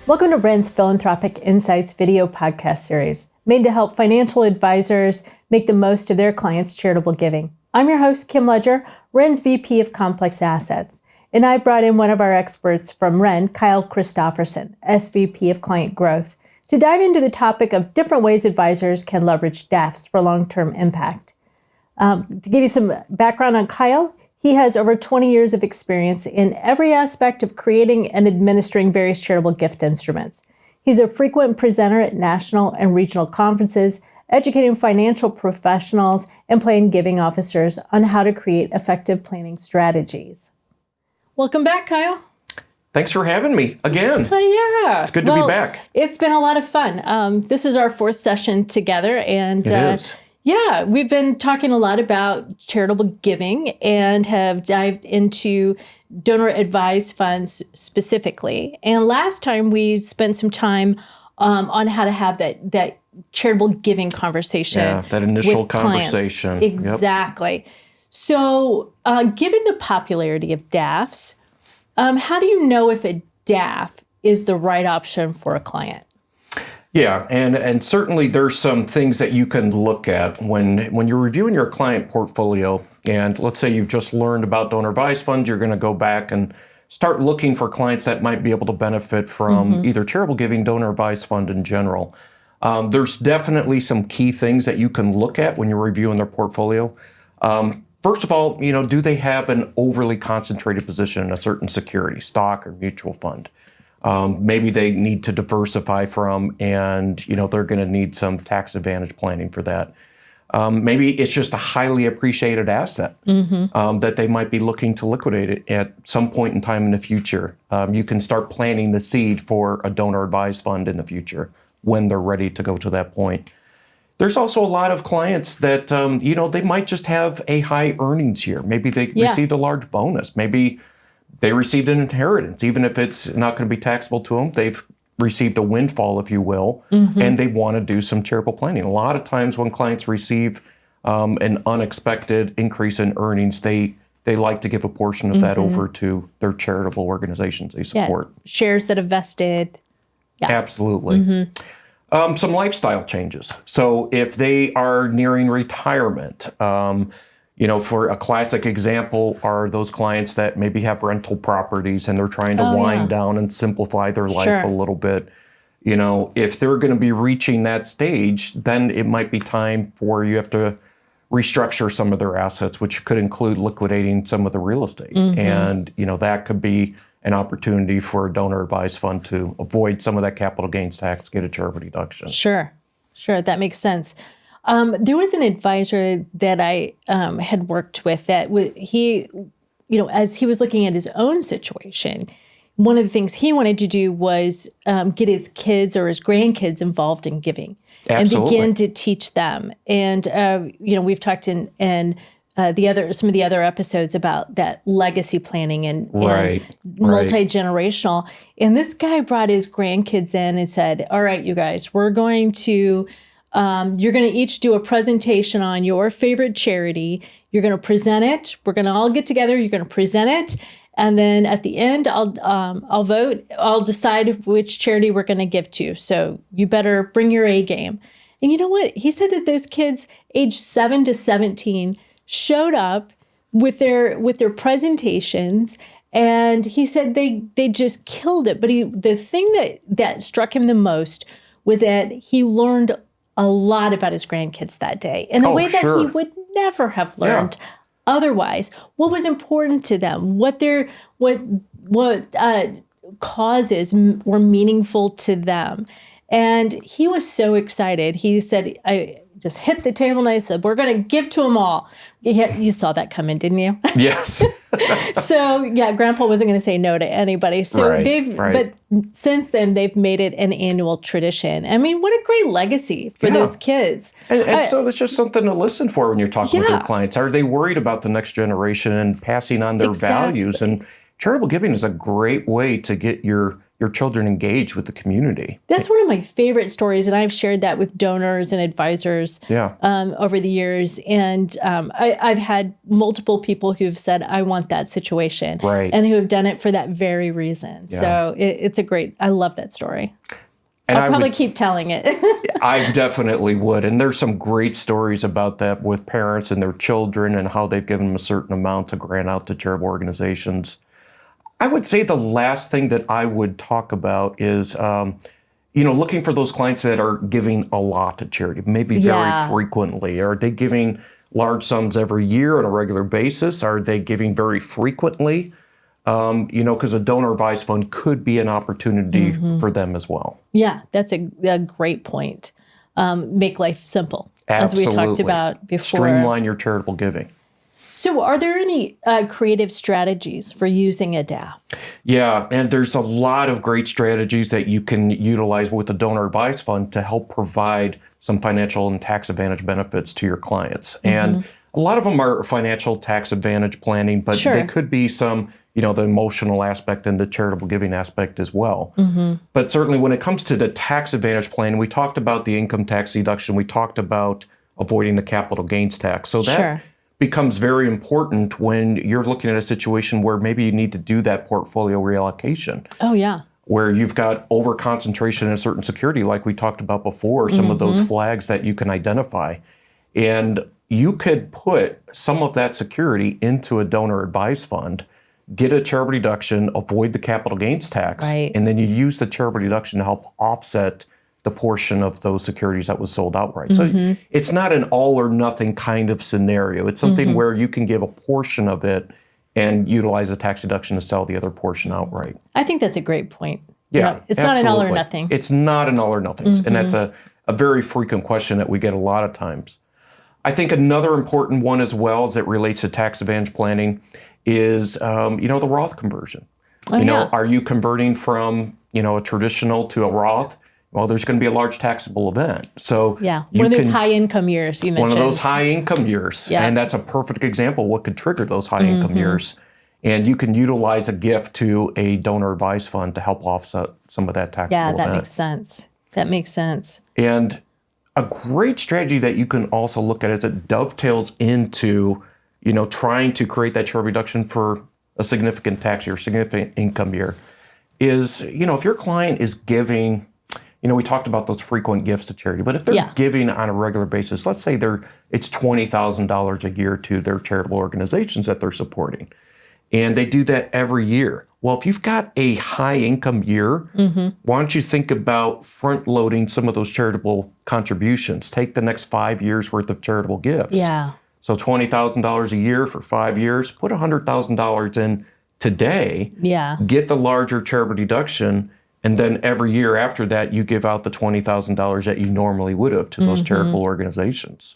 Welcome to Ren's Philanthropic Insights video podcast series, made to help financial advisors make the most of their clients' charitable giving. I'm your host, Kim Ledger, Ren's VP of Complex Assets, and I brought in one of our experts from Ren, Kyle Christopherson, SVP of Client Growth, to dive into the topic of different ways advisors can leverage DAFs for long-term impact. To give you some background on Kyle, he has over 20 years of experience in every aspect of creating and administering various charitable gift instruments. He's a frequent presenter at national and regional conferences, educating financial professionals and plan giving officers on how to create effective planning strategies. Welcome back, Kyle. Thanks for having me again. Yeah. It's good to be back. It's been a lot of fun. This is our fourth session together, and it is. Yeah, we've been talking a lot about charitable giving and have dived into donor advised funds specifically. And last time we spent some time on how to have that charitable giving conversation. Yeah, that initial with conversation. Clients. Exactly. Yep. So given the popularity of DAFs, how do you know if a DAF is the right option for a client? Yeah, and certainly there's some things that you can look at when you're reviewing your client portfolio. And let's say you've just learned about donor advised funds, you're going to go back and start looking for clients that might be able to benefit from either charitable giving, donor advised fund in general. There's definitely some key things that you can look at when you're reviewing their portfolio. First of all, do they have an overly concentrated position in a certain security, stock or mutual fund? Maybe they need to diversify from, and they're going to need some tax advantage planning for that. Maybe it's just a highly appreciated asset that they might be looking to liquidate it at some point in time in the future. You can start planting the seed for a donor advised fund in the future when they're ready to go to that point. There's also a lot of clients that, they might just have a high earnings year. Maybe they received a large bonus. Maybe they received an inheritance, even if it's not going to be taxable to them. They've received a windfall, if you will, and they want to do some charitable planning. A lot of times when clients receive an unexpected increase in earnings, they like to give a portion of that over to their charitable organizations they support. Yeah. Shares that have vested. Yeah. Absolutely. Some lifestyle changes. So if they are nearing retirement, for a classic example are those clients that maybe have rental properties and they're trying to wind down and simplify their life a little bit. If they're going to be reaching that stage, then it might be time for you have to restructure some of their assets, which could include liquidating some of the real estate. And, that could be an opportunity for a donor advised fund to avoid some of that capital gains tax, get a charitable deduction. Sure. That makes sense. There was an advisor that I had worked with that he, as he was looking at his own situation, one of the things he wanted to do was get his kids or his grandkids involved in giving. Absolutely. And begin to teach them. And, we've talked in some of the other episodes about that legacy planning and multi-generational. And this guy brought his grandkids in and said, all right, you guys, we're going to you're going to each do a presentation on your favorite charity. You're going to present it. We're going to all get together. You're going to present it. And then at the end, I'll vote. I'll decide which charity we're going to give to. So you better bring your A game. And you know what? He said that those kids aged 7 to 17 showed up with their presentations. And he said they just killed it. But the thing that struck him the most was that he learned a lot about his grandkids that day in a way that he would never have learned otherwise. What was important to them, what causes were meaningful to them. And he was so excited. He said, I just hit the table and I said, we're going to give to them all. You saw that coming, didn't you? Yes. So, Grandpa wasn't going to say no to anybody. So but since then, they've made it an annual tradition. I mean, what a great legacy for those kids. And so it's just something to listen for when you're talking with your clients. Are they worried about the next generation and passing on their values? And charitable giving is a great way to get your your children engaged with the community. That's one of my favorite stories, and I've shared that with donors and advisors over the years. And I've had multiple people who've said, I want that situation, and who have done it for that very reason. Yeah. So it's I love that story. And I'll probably keep telling it. I definitely would. And there's some great stories about that with parents and their children and how they've given them a certain amount to grant out to charitable organizations. I would say the last thing that I would talk about is, looking for those clients that are giving a lot to charity, maybe very frequently. Are they giving large sums every year on a regular basis? Are they giving very frequently? Because a donor advised fund could be an opportunity for them as well. Yeah, that's a great point. Make life simple, Absolutely. As we talked about before. Streamline your charitable giving. So are there any creative strategies for using a DAF? Yeah, and there's a lot of great strategies that you can utilize with the donor advised fund to help provide some financial and tax advantage benefits to your clients. And a lot of them are financial tax advantage planning, but they could be some the emotional aspect and the charitable giving aspect as well. But certainly when it comes to the tax advantage plan, we talked about the income tax deduction. We talked about avoiding the capital gains tax. So that becomes very important when you're looking at a situation where maybe you need to do that portfolio reallocation. Oh, yeah. Where you've got over concentration in a certain security, like we talked about before, some of those flags that you can identify. And you could put some of that security into a donor advised fund, get a charitable deduction, avoid the capital gains tax, and then you use the charitable deduction to help offset the portion of those securities that was sold outright. So it's not an all or nothing kind of scenario. It's something where you can give a portion of it and utilize the tax deduction to sell the other portion outright. I think that's a great point. Yeah, it's not an all or nothing. It's not an all or nothing. And that's a very frequent question that we get a lot of times. I think another important one as well as it relates to tax advantage planning is, the Roth conversion. Are you converting from, a traditional to a Roth? Well, there's going to be a large taxable event. So one of those high income years you mentioned. One of those high income years. And that's a perfect example of what could trigger those high income years. And you can utilize a gift to a donor advised fund to help offset some of that taxable event. Yeah, that makes sense. That makes sense. And a great strategy that you can also look at is it dovetails into, trying to create that charitable reduction for a significant tax year, significant income year, is, if your client is giving, we talked about those frequent gifts to charity, but if they're giving on a regular basis, let's say it's $20,000 a year to their charitable organizations that they're supporting, and they do that every year. Well, if you've got a high income year, why don't you think about front loading some of those charitable contributions? Take the next 5 years worth of charitable gifts. Yeah. So $20,000 a year for 5 years, put $100,000 in today. Yeah. Get the larger charitable deduction, and then every year after that, you give out the $20,000 that you normally would have to those charitable organizations.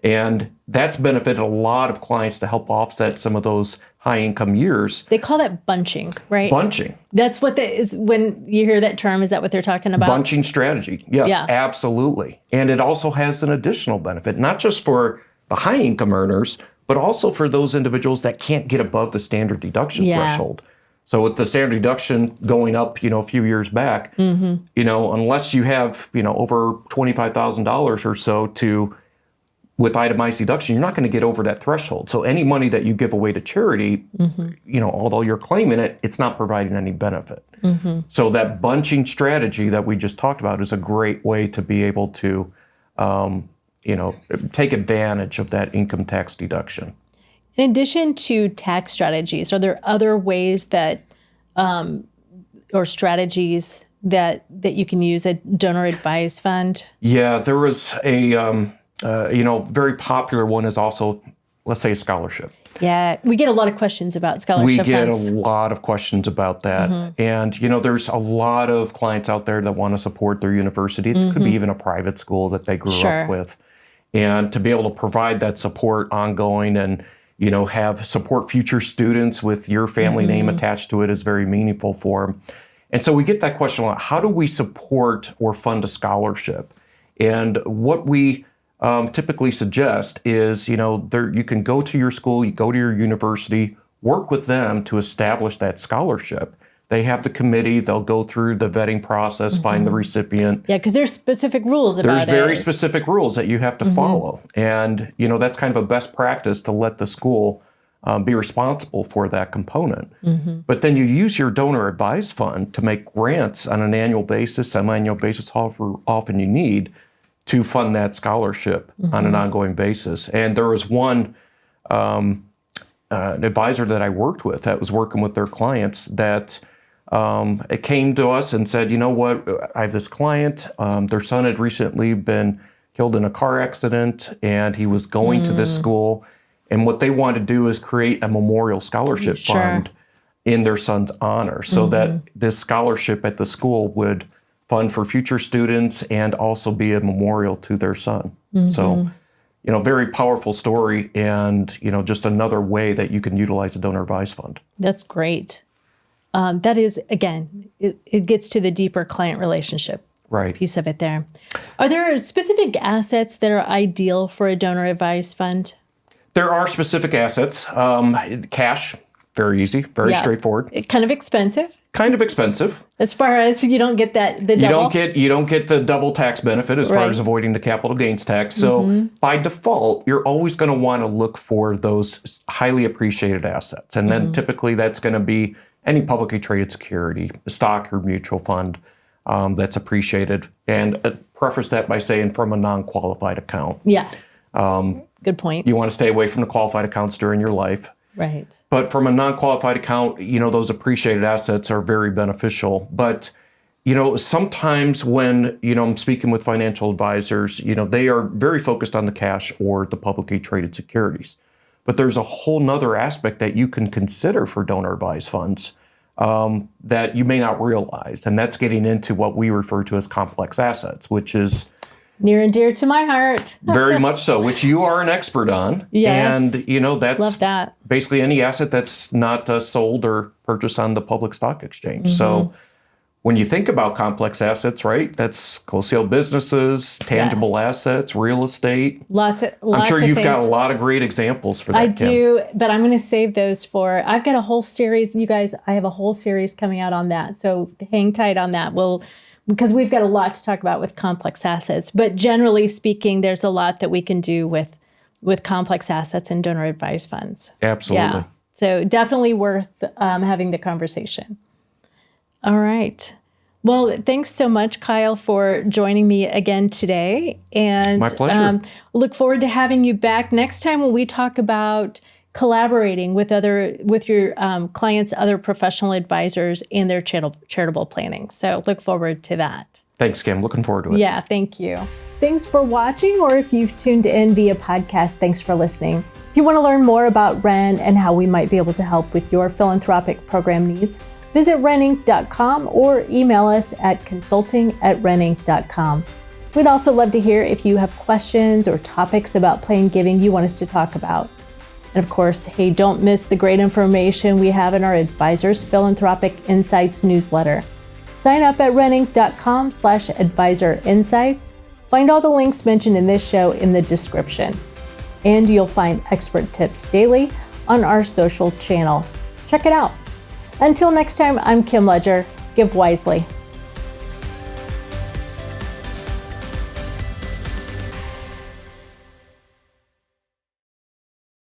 And that's benefited a lot of clients to help offset some of those high income years. They call that bunching, right? Bunching. That's what is when you hear that term, is that what they're talking about? Bunching strategy. Yes, absolutely. And it also has an additional benefit, not just for the high income earners, but also for those individuals that can't get above the standard deduction threshold. So with the standard deduction going up, a few years back, unless you have, over $25,000 or so with itemized deduction, you're not going to get over that threshold. So any money that you give away to charity, although you're claiming it, it's not providing any benefit. So that bunching strategy that we just talked about is a great way to be able to, take advantage of that income tax deduction. In addition to tax strategies, are there other ways that, or strategies that you can use a donor advised fund? Yeah, there was a, very popular one is also, let's say, a scholarship. Yeah, we get a lot of questions about scholarship funds. We get a lot of questions about that. And, there's a lot of clients out there that want to support their university. It could be even a private school that they grew up with. And to be able to provide that support ongoing and, have support future students with your family name attached to it is very meaningful for them. And so we get that question a lot. How do we support or fund a scholarship? And what we typically suggest is, you can go to your school, you go to your university, work with them to establish that scholarship They have the committee. They'll go through the vetting process, find the recipient. Yeah, because there's specific rules about There's very specific rules that you have to follow. And, that's kind of a best practice to let the school be responsible for that component. But then you use your donor advised fund to make grants on an annual basis, semi-annual basis, however often you need, to fund that scholarship on an ongoing basis. And there was one an advisor that I worked with that was working with their clients that it came to us and said, you know what, I have this client, their son had recently been killed in a car accident, and he was going to this school. And what they wanted to do is create a memorial scholarship fund in their son's honor so that this scholarship at the school would fund for future students and also be a memorial to their son. So, very powerful story, and, just another way that you can utilize a donor advised fund. That's great. That is, again, it gets to the deeper client relationship piece of it there. Are there specific assets that are ideal for a donor advised fund? There are specific assets. Cash, very easy, very straightforward. Kind of expensive. Kind of expensive. As far as you don't get the double. You don't get the double tax benefit as far as avoiding the capital gains tax. So by default, you're always going to want to look for those highly appreciated assets. And then typically that's going to be any publicly traded security, a stock or mutual fund that's appreciated. And preface that by saying from a non-qualified account. Yes. Good point. You want to stay away from the qualified accounts during your life. Right. But from a non-qualified account, those appreciated assets are very beneficial. But, sometimes when, I'm speaking with financial advisors, they are very focused on the cash or the publicly traded securities. But there's a whole nother aspect that you can consider for donor advised funds that you may not realize. And that's getting into what we refer to as complex assets, which is near and dear to my heart. Very much so, which you are an expert on. Yes. And, that's love that. Basically any asset that's not sold or purchased on the public stock exchange. So when you think about complex assets, right, that's closely held businesses, tangible assets, real estate. Lots I'm sure of you've things. got a lot of great examples for that, I Kim. do, but I'm going to save those I've got a whole series. You guys, I have a whole series coming out on that. So hang tight on that. Because we've got a lot to talk about with complex assets. But generally speaking, there's a lot that we can do with complex assets and donor advised funds. Absolutely. Yeah. So definitely worth having the conversation. All right. Well, thanks so much, Kyle, for joining me again today. And my pleasure. Look forward to having you back next time when we talk about collaborating with your clients, other professional advisors, and their charitable planning. So look forward to that. Thanks, Kim. Looking forward to it. Yeah, thank you. Thanks for watching, or if you've tuned in via podcast, thanks for listening. If you want to learn more about Ren and how we might be able to help with your philanthropic program needs, visit reninc.com or email us at consulting@reninc.com. We'd also love to hear if you have questions or topics about plain giving you want us to talk about. And of course, hey, don't miss the great information we have in our Advisors Philanthropic Insights newsletter. Sign up at reninc.com/advisor insights. Find all the links mentioned in this show in the description. And you'll find expert tips daily on our social channels. Check it out. Until next time, I'm Kim Ledger. Give wisely.